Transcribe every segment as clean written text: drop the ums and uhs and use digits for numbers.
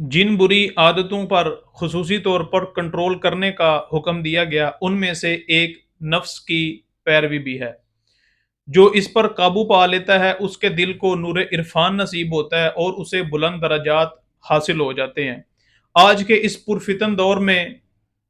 जिन बुरी आदतों पर खसूसी तौर पर कंट्रोल करने का हुक्म दिया गया, उनमें से एक नफ्स की पैरवी भी है। जो इस पर काबू पा लेता है, उसके दिल को नूर इरफान नसीब होता है और उसे बुलंद दर्जात हासिल हो जाते हैं। आज के इस पुरफितन दौर में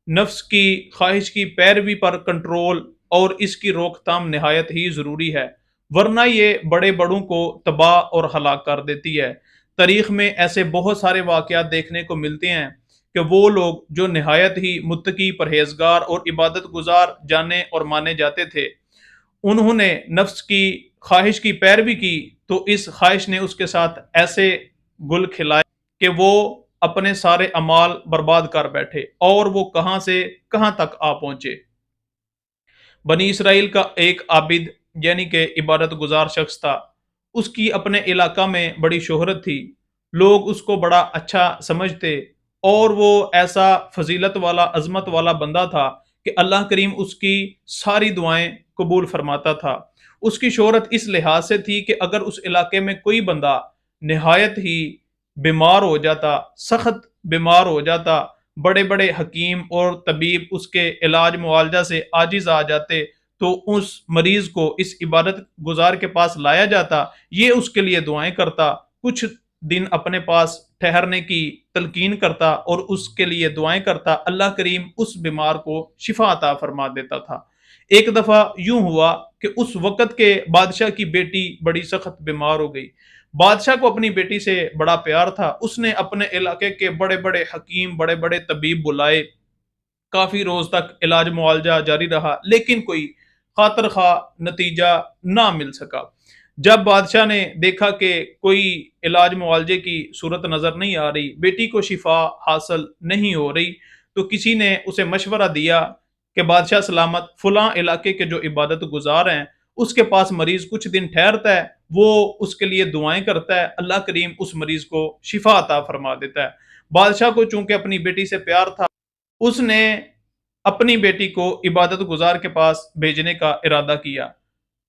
नफ्स की ख्वाहिश की पैरवी पर कंट्रोल और इसकी रोकथाम नहायत ही ज़रूरी है, वरना ये बड़े बड़ों को तबाह और हलाक कर देती है। तारीख में ऐसे बहुत सारे वाक़यात देखने को मिलते हैं कि वो लोग जो नहायत ही मुत्तकी, परहेजगार और इबादत गुजार जाने और माने जाते थे, उन्होंने नफ्स की ख्वाहिश की पैरवी की, तो इस ख्वाहिश ने उसके साथ ऐसे गुल खिलाए कि वो अपने सारे अमाल बर्बाद कर बैठे और वो कहाँ से कहाँ तक आ पहुंचे। बनी इसराइल का एक आबिद यानी कि इबादत गुजार शख्स था। उसकी अपने इलाका में बड़ी शोहरत थी। लोग उसको बड़ा अच्छा समझते और वो ऐसा फजीलत वाला, अज़मत वाला बंदा था कि अल्लाह करीम उसकी सारी दुआएं कबूल फरमाता था। उसकी शोहरत इस लिहाज से थी कि अगर उस इलाके में कोई बंदा नहायत ही बीमार हो जाता, सख्त बीमार हो जाता, बड़े-बड़े हकीम और तबीब उसके इलाज मुआवजा से आजिज़ आ जाते, तो उस मरीज़ को इस इबादत गुज़ार के पास लाया जाता, ये उसके लिए दुआएँ करता, कुछ दिन अपने पास ठहरने की तलकीन करता और उसके लिए दुआएँ करता, अल्लाह करीम उस बीमार को शिफ़ा अता फरमा देता था। एक दफ़ा यूँ हुआ कि उस वक़्त के बादशाह की बेटी बड़ी सख्त बीमार हो गई। बादशाह को अपनी बेटी से बड़ा प्यार था। उसने अपने इलाके के बड़े-बड़े हकीम, बड़े-बड़े तबीब बुलाए। काफ़ी रोज़ तक इलाज मुआवजा जारी रहा, लेकिन कोई खातर खा नतीजा ना मिल सका। जब बादशाह ने देखा कि कोई इलाज मुआवजे की सूरत नज़र नहीं आ रही, बेटी को शिफा हासिल नहीं हो रही, तो किसी ने उसे मशवरा दिया कि बादशाह सलामत फलां इलाके के जो इबादत गुजार हैं, उसके पास मरीज़ कुछ दिन ठहरता है, वो उसके लिए दुआएँ करता है, अल्लाह करीम उस मरीज़ को शिफा अता फरमा देता है। बादशाह को चूँकि अपनी बेटी से प्यार था, उसने अपनी बेटी को इबादत गुजार के पास भेजने का इरादा किया।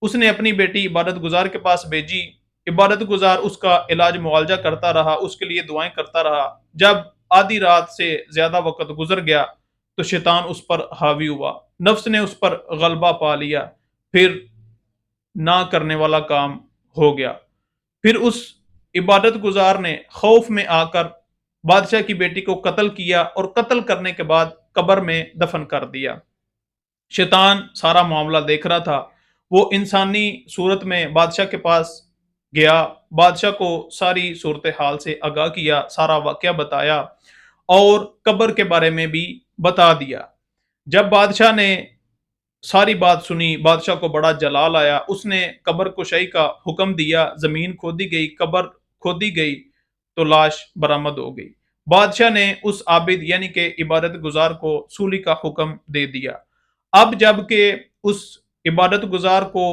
उसने अपनी बेटी इबादत गुजार के पास भेजी। इबादत गुजार उसका इलाज मुआवजा करता रहा, उसके लिए दुआएं करता रहा। जब आधी रात से ज्यादा वक्त गुजर गया, तो शैतान उस पर हावी हुआ। नफ्स ने उस पर गलबा पा लिया। फिर ना करने वाला काम हो गया। फिर उस इबादत गुजार ने खौफ में आकर बादशाह की बेटी को कत्ल किया और कत्ल करने के बाद कब्र में दफन कर दिया। शैतान सारा मामला देख रहा था। वो इंसानी सूरत में बादशाह के पास गया, बादशाह को सारी सूरत हाल से आगाह किया, सारा वाक़या बताया और कब्र के बारे में भी बता दिया। जब बादशाह ने सारी बात सुनी, बादशाह को बड़ा जलाल आया। उसने कब्र कुशाई का हुक्म दिया, ज़मीन खोदी गई, कब्र खोदी गई, तो लाश बरामद हो गई। बादशाह ने उस आबिद यानी कि इबादत गुज़ार को सूली का हुक्म दे दिया। अब जबकि उस इबादत गुज़ार को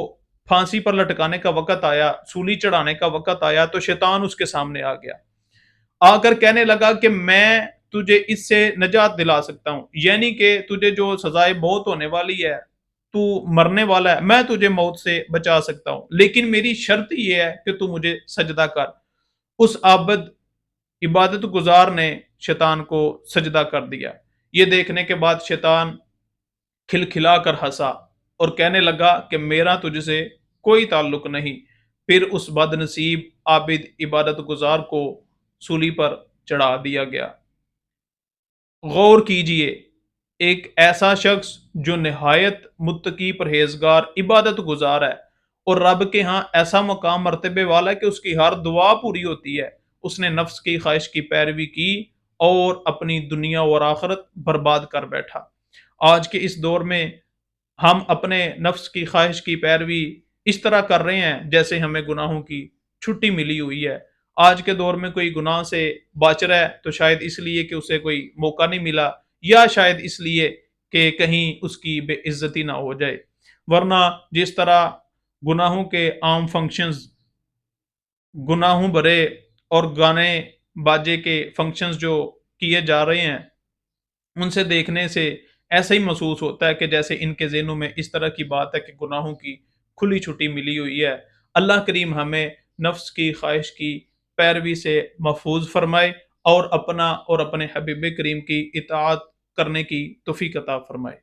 फांसी पर लटकाने का वक़्त आया, सूली चढ़ाने का वक़्त आया, तो शैतान उसके सामने आ गया। आकर कहने लगा कि मैं तुझे इससे निजात दिला सकता हूँ, यानी कि तुझे जो सजाए मौत होने वाली है, तू मरने वाला है, मैं तुझे मौत से बचा सकता हूँ, लेकिन मेरी शर्त ये है कि तू मुझे सजदा कर। उस आबद इबादत गुजार ने शैतान को सजदा कर दिया। ये देखने के बाद शैतान खिलखिलाकर हंसा और कहने लगा कि मेरा तुझसे कोई ताल्लुक नहीं। फिर उस बदनसीब आबिद इबादत गुजार को सूली पर चढ़ा दिया गया। गौर कीजिए, एक ऐसा शख्स जो निहायत मुत्तकी, परहेजगार, इबादत गुजार है और रब के यहाँ ऐसा मकाम मर्तबे वाला है कि उसकी हर दुआ पूरी होती है, उसने नफ्स की ख्वाहिश की पैरवी की और अपनी दुनिया और आखिरत बर्बाद कर बैठा। आज के इस दौर में हम अपने नफ्स की ख्वाहिश की पैरवी इस तरह कर रहे हैं जैसे हमें गुनाहों की छुट्टी मिली हुई है। आज के दौर में कोई गुनाह से बच रहा है तो शायद इसलिए कि उसे कोई मौका नहीं मिला, या शायद इसलिए कि कहीं उसकी बेइज्जती ना हो जाए। वरना जिस तरह गुनाहों के आम फंक्शंस, गुनाहों भरे और गाने बाजे के फंक्शंस जो किए जा रहे हैं, उनसे देखने से ऐसा ही महसूस होता है कि जैसे इनके ज़हनों में इस तरह की बात है कि गुनाहों की खुली छुट्टी मिली हुई है। अल्लाह करीम हमें नफ्स की ख्वाहिश की पैरवी से महफूज फरमाए। اور اپنا اور اپنے حبیب کریم کی اطاعت کرنے کی توفیق عطا فرمائے۔